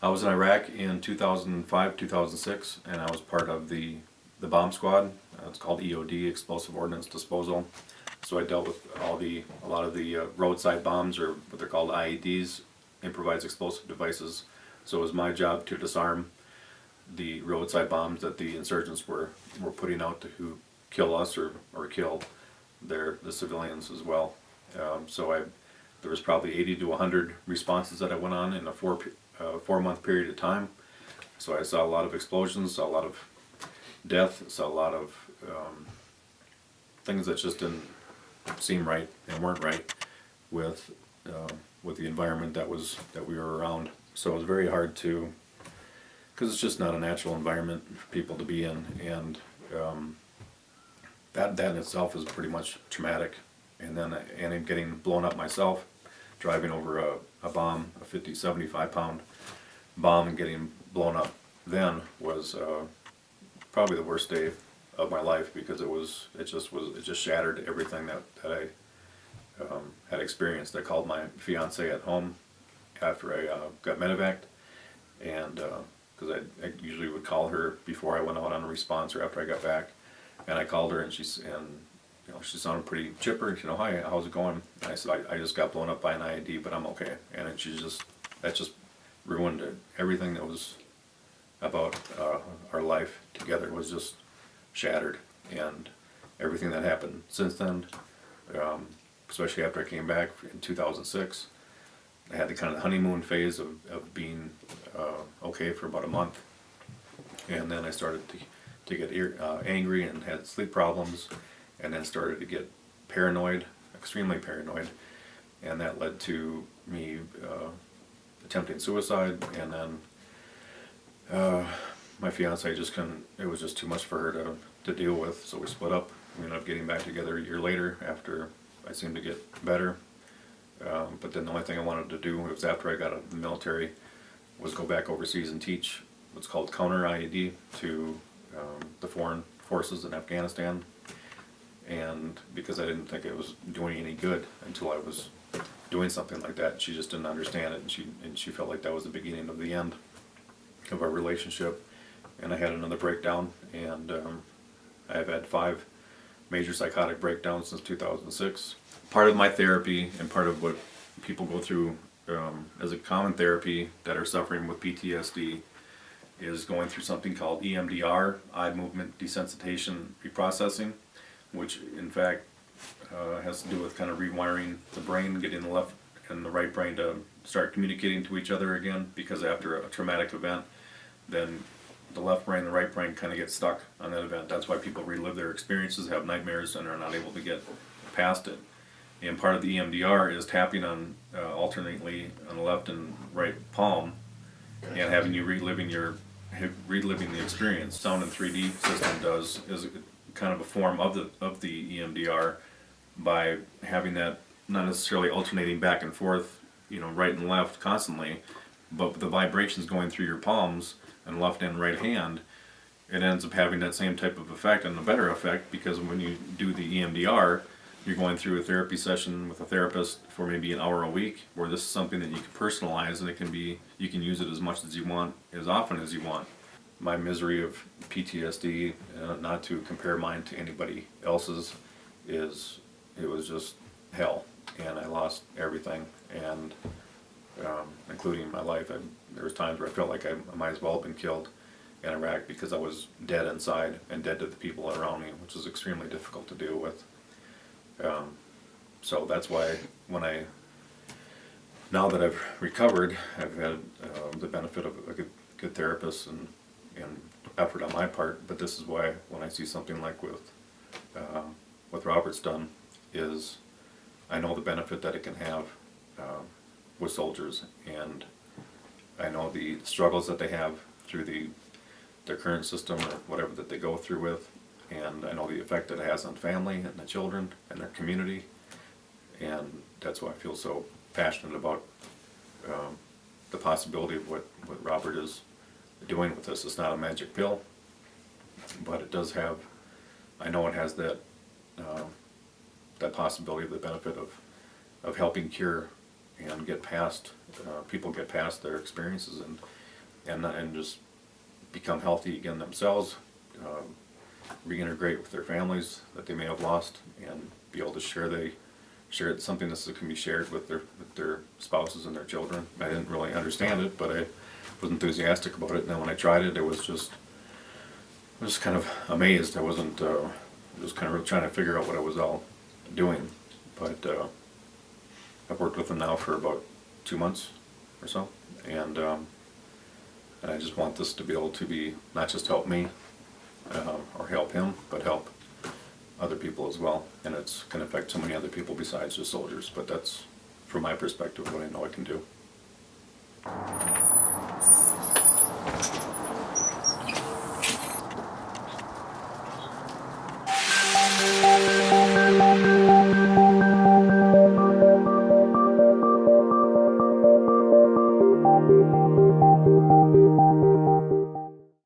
I was in Iraq in 2005, 2006, and I was part of the bomb squad. It's called EOD, Explosive Ordnance Disposal. So I dealt with a lot of the roadside bombs, or what they're called IEDs, improvised explosive devices. So it was my job to disarm the roadside bombs that the insurgents were putting out to kill us or kill the civilians as well. There was probably 80 to 100 responses that I went on in a 4-month period of time. So I saw a lot of explosions, saw a lot of death, saw a lot of things that just didn't seem right and weren't right with the environment that we were around. So it was very hard to, because it's just not a natural environment for people to be in, and that in itself is pretty much traumatic. And then and getting blown up myself, driving over a bomb, a 50, 75 pound bomb, and getting blown up then was probably the worst day of my life, because it just shattered everything that I had experienced. I called my fiance at home after I got medevaced, and because I usually would call her before I went out on a response or after I got back, and I called her, and she sounded pretty chipper. You know, hi, how's it going? And I said, I just got blown up by an IED, but I'm okay. And that just ruined it. Everything that was about our life together was just shattered, and everything that happened since then, especially after I came back in 2006, I had the kind of honeymoon phase of being okay for about a month, and then I started to get angry and had sleep problems, and then started to get paranoid, extremely paranoid, and that led to me attempting suicide. And then my fiance just couldn't, it was just too much for her to deal with, so we split up. We ended up getting back together a year later after I seemed to get better. But then the only thing I wanted to do, was after I got out of the military, was go back overseas and teach what's called counter IED to the foreign forces in Afghanistan. And because I didn't think it was doing any good until I was doing something like that, she just didn't understand it, and she felt like that was the beginning of the end of our relationship. And I had another breakdown, and I've had 5 major psychotic breakdowns since 2006. Part of my therapy, and part of what people go through as a common therapy that are suffering with PTSD, is going through something called EMDR, eye movement desensitization reprocessing, which in fact has to do with kind of rewiring the brain, getting the left and the right brain to start communicating to each other again, because after a traumatic event, then the left brain and the right brain kind of get stuck on that event. That's why people relive their experiences, have nightmares, and are not able to get past it. And part of the EMDR is tapping on alternately on the left and right palm, and having you reliving the experience. Sound and 3D system is kind of a form of the EMDR, by having that not necessarily alternating back and forth, right and left constantly, but the vibrations going through your palms and left and right hand, it ends up having that same type of effect, and a better effect, because when you do the EMDR, you're going through a therapy session with a therapist for maybe an hour a week, where this is something that you can personalize, and you can use it as much as you want, as often as you want. My misery of PTSD, not to compare mine to anybody else's, it was just hell, and I lost everything, and including my life. There was times where I felt like I might as well have been killed in Iraq, because I was dead inside and dead to the people around me, which is extremely difficult to deal with. So that's why now that I've recovered, I've had the benefit of a good therapist and effort on my part. But this is why, when I see something like what Robert's done, is I know the benefit that it can have with soldiers, and I know the struggles that they have through their current system, or whatever that they go through with, and I know the effect that it has on family and the children and their community, and that's why I feel so passionate about the possibility of what Robert is doing with this. It's not a magic pill, but it does have, I know it has that possibility of the benefit of helping cure and get past, people get past their experiences, and just become healthy again themselves, reintegrate with their families that they may have lost, and be able to share something that can be shared with their spouses and their children. I didn't really understand it, but I was enthusiastic about it. And then when I tried it, I was just kind of amazed. I wasn't just kind of trying to figure out what I was all doing. But I've worked with them now for about 2 months or so, and I just want this to be able to be not just help me or help him, but help other people as well. And it's going to affect so many other people besides just soldiers. But that's, from my perspective, what I know I can do.